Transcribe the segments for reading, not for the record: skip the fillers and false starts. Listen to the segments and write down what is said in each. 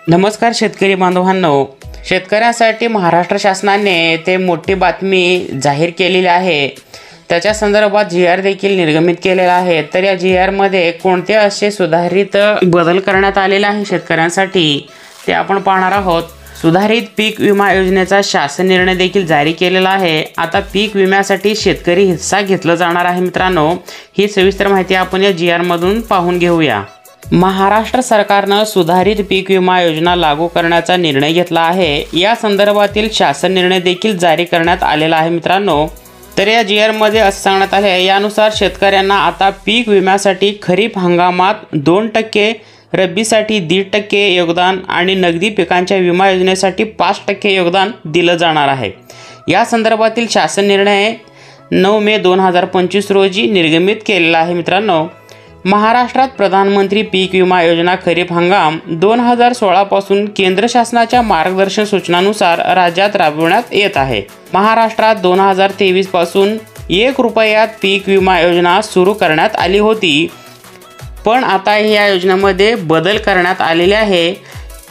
नमस्कार शेतकरी बांधवांनो, शेतकऱ्यांसाठी महाराष्ट्र शासनाने ते मोठी बातमी जाहीर केलेली आहे। त्याच्या संदर्भात जी.आर. देखील निर्गमित केलेला आहे। तर या जी.आर. मध्ये कोणते असे सुधारित बदल करण्यात आलेले आहे शेतकऱ्यांसाठी ते आपण पाहणार आहोत। सुधारित पीक विमा योजनेचा शासन निर्णय देखील जारी केलेला आहे। आता पीक विम्यासाठी शेतकरी हिस्सा घेतला जाणार आहे। मित्रांनो, ही सविस्तर माहिती आपण या जी.आर. मधून पाहून घेऊया। महाराष्ट्र सरकारने सुधारित पीक विमा योजना लागू करण्याचा निर्णय घेतला आहे। या संदर्भातील शासन निर्णय देखील जारी करण्यात आलेला आहे। मित्रांनो, तर या जी.आर. मध्ये असं सांगण्यात आले आहे, यानुसार शेतकऱ्यांना आता पीक विम्यासाठी खरीप हंगामात 2%, रब्बीसाठी 1.5% योगदान आणि नगदी पिकांच्या विमा योजनेसाठी 5% योगदान दिलं जाणार आहे। या संदर्भातील शासन निर्णय 9 मे 2025 रोजी निर्गमित केलेला आहे। मित्रांनो, महाराष्ट्रात प्रधानमंत्री पीक विमा योजना खरीप हंगाम 2016 पासून केंद्र शासनाच्या मार्गदर्शन सूचनानुसार राज्यात राबविण्यात येत आहे। महाराष्ट्रात 2023 पासून 1 रुपयात पीक विमा योजना सुरू करण्यात आली होती, पण आता या योजनेमध्ये बदल करण्यात आलेले आहे।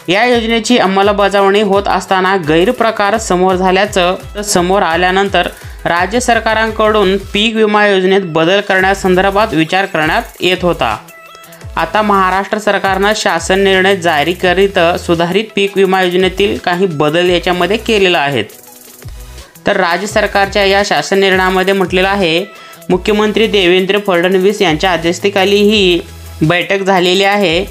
या योजनेची अंमलबजावणी होत असताना गैरप्रकार समोर आल्यानंतर राज्य सरकारांकडून पीक विमा योजनेत बदल करण्यासंदर्भात विचार करण्यात येत होता। आता महाराष्ट्र सरकारने शासन निर्णय जारी करीत सुधारित पीक विमा योजनेतील काही बदल याच्यामध्ये केलेले आहेत। तर राज्य सरकारच्या या शासन निर्णयामध्ये म्हटलेलं आहे, मुख्यमंत्री देवेंद्र फडणवीस यांच्या अध्यक्षतेखाली ही बैठक झालेली आहे।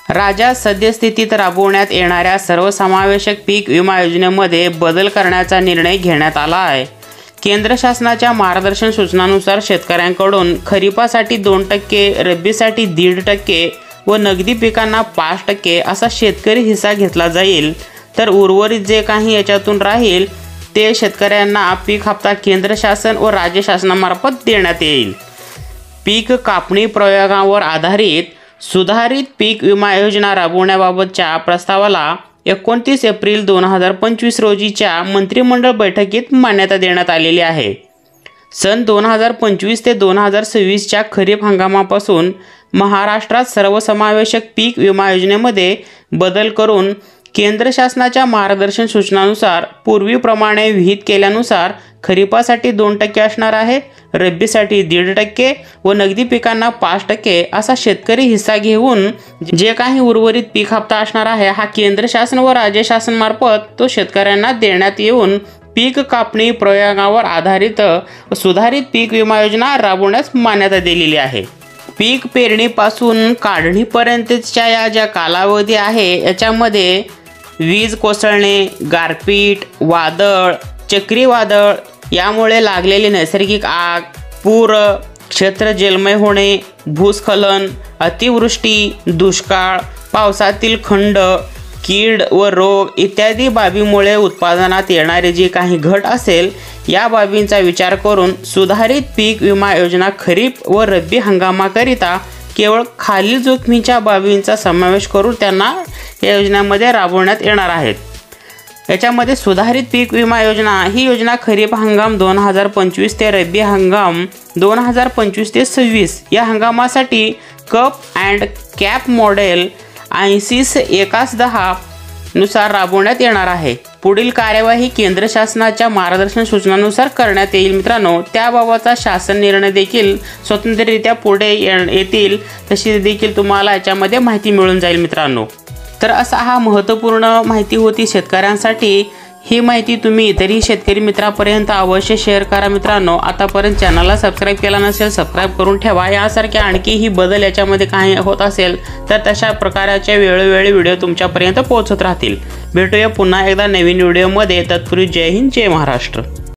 राज्यात सद्यस्थितीत राबवण्यात येणाऱ्या सर्वसमावेशक पीक विमा योजनेमध्ये बदल करण्याचा निर्णय घेण्यात आला आहे। केंद्र शासनाच्या मार्गदर्शन सूचनानुसार शेतकऱ्यांकडून खरीपासाठी 2%, रब्बीसाठी 1.5% व नगदी पिकांना 5% असा शेतकरी हिस्सा घेतला जाईल। तर उर्वरित जे काही याच्यातून राहील ते शेतकऱ्यांना पीक हप्ता केंद्र शासन व राज्य शासनामार्फत देण्यात येईल। पीक कापणी प्रयोगावर आधारित सुधारित पीक विमा योजना राबवण्याबाबतच्या प्रस्तावाला 29 एप्रिल 2025 रोजीच्या मंत्रिमंडळ बैठकीत मान्यता देण्यात आलेली आहे। सन 2025 ते 2026च्या खरीप हंगामापासून महाराष्ट्रात सर्वसमावेशक पीक विमा योजनेमध्ये बदल करून केंद्र शासनाच्या मार्गदर्शन सूचनानुसार पूर्वीप्रमाणे विहित केल्यानुसार खरीपासाठी 2% असणार आहे, रब्बीसाठी 1.5% व नगदी पिकांना 5% असा शेतकरी हिस्सा घेऊन जे काही उर्वरित पीक हप्ता असणार आहे हा केंद्र शासन व राज्य शासन मार्फत तो शेतकऱ्यांना देण्यात येऊन पीक कापणी प्रयोगावर आधारित सुधारित पीक विमा योजना राबवण्यास मान्यता दिलेली आहे। पीक पेरणीपासून काढणीपर्यंतच्या या ज्या कालावधी आहे याच्यामध्ये वीज कोसळणे, गारपीट, वादळ, चक्रीवादळ यामुळे लागलेली नैसर्गिक आग, पूर, क्षेत्र जलमय होणे, भूस्खलन, अतिवृष्टी, दुष्काळ, पावसातील खंड, कीड व रोग इत्यादी बाबीमुळे उत्पादनात येणारे जे काही घट असेल या बाबींचा विचार करून सुधारित पीक विमा योजना खरीप व रब्बी हंगामाकरिता केवळ खालील जोखमीच्या बाबींचा समावेश करून त्यांना या योजनेमध्ये राबवण्यात येणार आहेत। याच्यामध्ये सुधारित पीक विमा योजना ही योजना खरीप हंगाम 2025 ते रब्बी हंगाम 2025 ते 26 या हंगामासाठी कप अँड कॅप मॉडेल 80/10 नुसार राबवण्यात येणार आहे। पुढील कार्यवाही केंद्र शासनाच्या मार्गदर्शन सूचनानुसार करण्यात येईल। मित्रांनो, त्याबाबतचा शासन निर्णय देखील स्वतंत्ररित्या पुढे येतील, तशी देखील तुम्हाला याच्यामध्ये माहिती मिळून जाईल। मित्रांनो, तर असा हा महत्त्वपूर्ण माहिती होती शेतकऱ्यांसाठी। ही माहिती तुम्ही इतरही शेतकरी मित्रांपर्यंत अवश्य शेअर करा। मित्रांनो, आतापर्यंत चॅनलला सबस्क्राईब केला नसेल सबस्क्राईब करून ठेवा। यासारख्या आणखीही बदल याच्यामध्ये काही होत असेल तर तशा प्रकारचे वेळोवेळी व्हिडिओ तुमच्यापर्यंत पोहोचत राहतील। भेटूया पुन्हा एकदा नवीन व्हिडिओमध्ये। तत्पूर्वी जय हिंद, जय महाराष्ट्र।